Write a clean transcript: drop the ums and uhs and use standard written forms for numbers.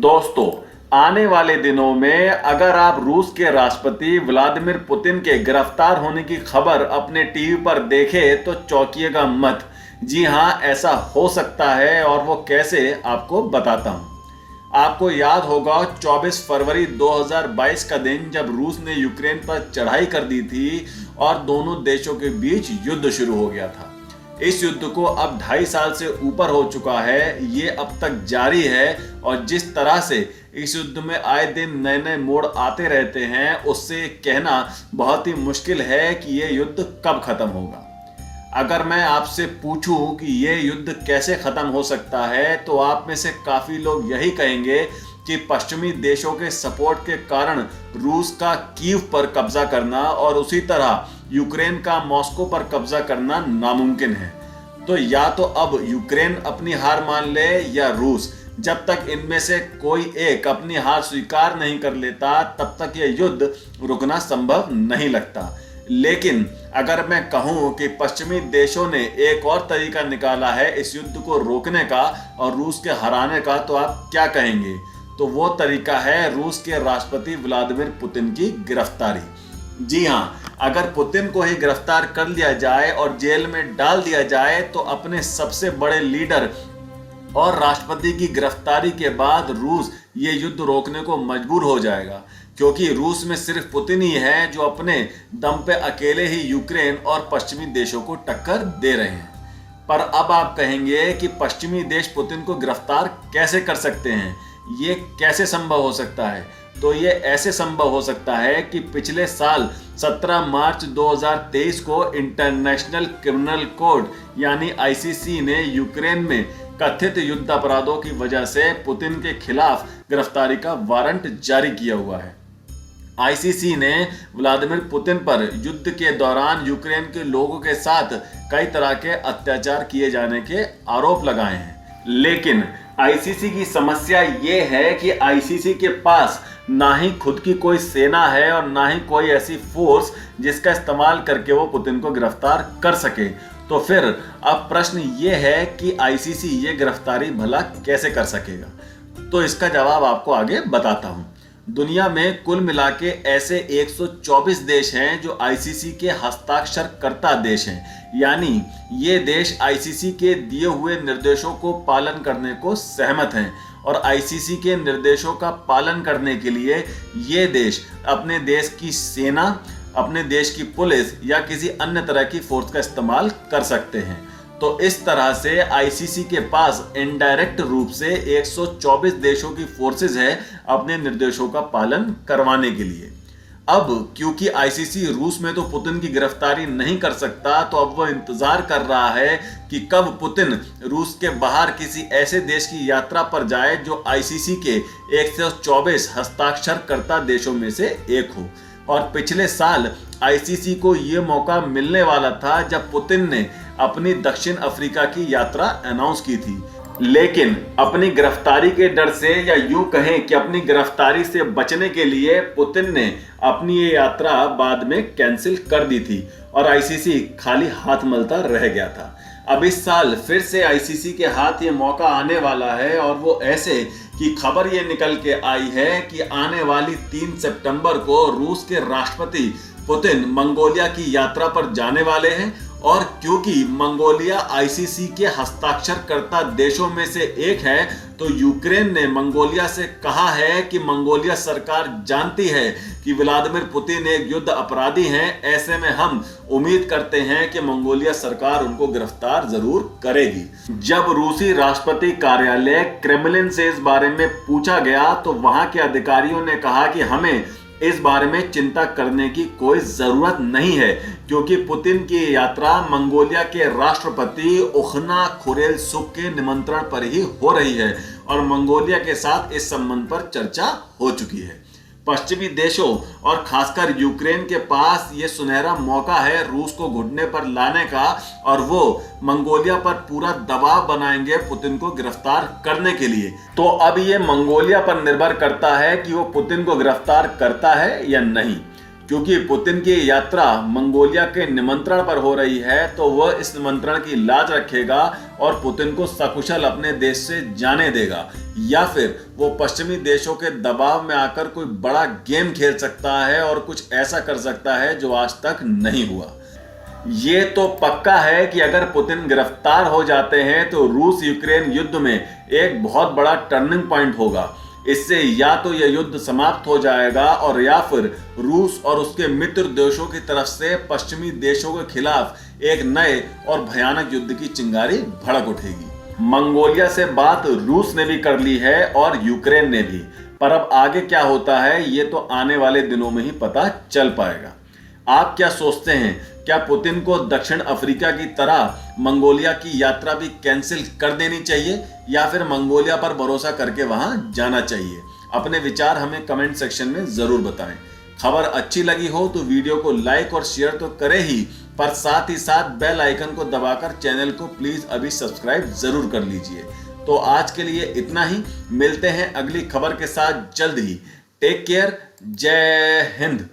दोस्तों, आने वाले दिनों में अगर आप रूस के राष्ट्रपति व्लादिमीर पुतिन के गिरफ्तार होने की खबर अपने टीवी पर देखें तो चौंकिएगा मत। जी हां, ऐसा हो सकता है और वो कैसे, आपको बताता हूं। आपको याद होगा 24 फरवरी 2022 का दिन, जब रूस ने यूक्रेन पर चढ़ाई कर दी थी और दोनों देशों के बीच युद्ध शुरू हो गया था। इस युद्ध को अब 2.5 साल से ऊपर हो चुका है, ये अब तक जारी है और जिस तरह से इस युद्ध में आए दिन नए नए मोड़ आते रहते हैं, उससे कहना बहुत ही मुश्किल है कि ये युद्ध कब खत्म होगा। अगर मैं आपसे पूछूं कि ये युद्ध कैसे खत्म हो सकता है, तो आप में से काफी लोग यही कहेंगे कि पश्चिमी देशों के सपोर्ट के कारण रूस का कीव पर कब्जा करना और उसी तरह यूक्रेन का मॉस्को पर कब्जा करना नामुमकिन है। तो या तो अब यूक्रेन अपनी हार मान ले या रूस। जब तक इनमें से कोई एक अपनी हार स्वीकार नहीं कर लेता, तब तक यह युद्ध रुकना संभव नहीं लगता। लेकिन अगर मैं कहूं कि पश्चिमी देशों ने एक और तरीका निकाला है इस युद्ध को रोकने का और रूस के हराने का, तो आप क्या कहेंगे? तो वो तरीका है रूस के राष्ट्रपति व्लादिमीर पुतिन की गिरफ्तारी। जी हां, अगर पुतिन को ही गिरफ्तार कर लिया जाए और जेल में डाल दिया जाए, तो अपने सबसे बड़े लीडर और राष्ट्रपति की गिरफ्तारी के बाद रूस ये युद्ध रोकने को मजबूर हो जाएगा, क्योंकि रूस में सिर्फ पुतिन ही है जो अपने दम पे अकेले ही यूक्रेन और पश्चिमी देशों को टक्कर दे रहे हैं। पर अब आप कहेंगे कि पश्चिमी देश पुतिन को गिरफ्तार कैसे कर सकते हैं, ये कैसे संभव हो सकता है? तो ये ऐसे संभव हो सकता है कि पिछले साल 17 मार्च 2023 को इंटरनेशनल क्रिमिनल कोर्ट यानी आईसीसी ने यूक्रेन में कथित युद्ध अपराधों की वजह से पुतिन के खिलाफ गिरफ्तारी का वारंट जारी किया हुआ है। आईसीसी ने व्लादिमीर पुतिन पर युद्ध के दौरान यूक्रेन के लोगों के साथ कई तरह के अत्याचार किए जाने के आरोप लगाए हैं। लेकिन आईसीसी की समस्या ये है कि आईसीसी के पास ना ही खुद की कोई सेना है और ना ही कोई ऐसी फोर्स जिसका इस्तेमाल करके वो पुतिन को गिरफ्तार कर सके। तो फिर अब प्रश्न ये है कि आईसीसी ये गिरफ्तारी भला कैसे कर सकेगा? तो इसका जवाब आपको आगे बताता हूं। दुनिया में कुल मिला के ऐसे 124 देश हैं जो आईसीसी के हस्ताक्षरकर्ता देश हैं, यानी ये देश आईसीसी के दिए हुए निर्देशों को पालन करने को सहमत हैं और आईसीसी के निर्देशों का पालन करने के लिए ये देश अपने देश की सेना, अपने देश की पुलिस या किसी अन्य तरह की फोर्स का इस्तेमाल कर सकते हैं। तो इस तरह से आईसीसी के पास इनडायरेक्ट रूप से 124 देशों की फोर्सेस है अपने निर्देशों का पालन करवाने के लिए। अब क्योंकि आईसीसी रूस में तो पुतिन की गिरफ्तारी नहीं कर सकता, तो अब वो इंतजार कर रहा है कि कब पुतिन रूस के बाहर किसी ऐसे देश की यात्रा पर जाए जो आईसीसी के 124 हस्ताक्षरकर्ता देशों में से एक हो। और पिछले साल आईसीसी को ये मौका मिलने वाला था जब पुतिन ने अपनी दक्षिण अफ्रीका की यात्रा अनाउंस की थी, लेकिन अपनी गिरफ्तारी के डर से या यूं कहें कि अपनी गिरफ्तारी से बचने के लिए पुतिन ने अपनी ये यात्रा बाद में कैंसिल कर दी थी और आईसीसी खाली हाथ मलता रह गया था। अब इस साल फिर से आईसीसी के हाथ ये मौका आने वाला है और वो ऐसे कि खबर ये निकल के आई है कि आने वाली 3 सितंबर को रूस के राष्ट्रपति पुतिन मंगोलिया की यात्रा पर जाने वाले हैं। और क्योंकि मंगोलिया आईसीसी के हस्ताक्षरकर्ता देशों में से एक है, तो यूक्रेन ने मंगोलिया से कहा है कि मंगोलिया सरकार जानती है कि व्लादिमीर पुतिन एक युद्ध अपराधी हैं। ऐसे में हम उम्मीद करते हैं कि मंगोलिया सरकार उनको गिरफ्तार जरूर करेगी। जब रूसी राष्ट्रपति कार्यालय क्रेमलिन से इस बारे में पूछा गया, तो वहां के अधिकारियों ने कहा कि हमें इस बारे में चिंता करने की कोई जरूरत नहीं है, क्योंकि पुतिन की यात्रा मंगोलिया के राष्ट्रपति उखना खुरेलसुख के निमंत्रण पर ही हो रही है और मंगोलिया के साथ इस संबंध पर चर्चा हो चुकी है। पश्चिमी देशों और खासकर यूक्रेन के पास ये सुनहरा मौका है रूस को घुटने पर लाने का, और वो मंगोलिया पर पूरा दबाव बनाएंगे पुतिन को गिरफ्तार करने के लिए। तो अब ये मंगोलिया पर निर्भर करता है कि वो पुतिन को गिरफ्तार करता है या नहीं। क्योंकि पुतिन की यात्रा मंगोलिया के निमंत्रण पर हो रही है, तो वह इस निमंत्रण की लाज रखेगा और पुतिन को सकुशल अपने देश से जाने देगा, या फिर वो पश्चिमी देशों के दबाव में आकर कोई बड़ा गेम खेल सकता है और कुछ ऐसा कर सकता है जो आज तक नहीं हुआ। ये तो पक्का है कि अगर पुतिन गिरफ्तार हो जाते हैं तो रूस यूक्रेन युद्ध में एक बहुत बड़ा टर्निंग पॉइंट होगा। इससे या तो यह युद्ध समाप्त हो जाएगा और या फिर रूस और उसके मित्र देशों की तरफ से पश्चिमी देशों के खिलाफ एक नए और भयानक युद्ध की चिंगारी भड़क उठेगी। मंगोलिया से बात रूस ने भी कर ली है और यूक्रेन ने भी, पर अब आगे क्या होता है ये तो आने वाले दिनों में ही पता चल पाएगा। आप क्या सोचते हैं, क्या पुतिन को दक्षिण अफ्रीका की तरह मंगोलिया की यात्रा भी कैंसिल कर देनी चाहिए या फिर मंगोलिया पर भरोसा करके वहां जाना चाहिए? अपने विचार हमें कमेंट सेक्शन में जरूर बताएं। खबर अच्छी लगी हो तो वीडियो को लाइक और शेयर तो करें ही, पर साथ ही साथ बेल आइकन को दबाकर चैनल को प्लीज अभी सब्सक्राइब जरूर कर लीजिए। तो आज के लिए इतना ही, मिलते हैं अगली खबर के साथ जल्द ही। टेक केयर, जय हिंद।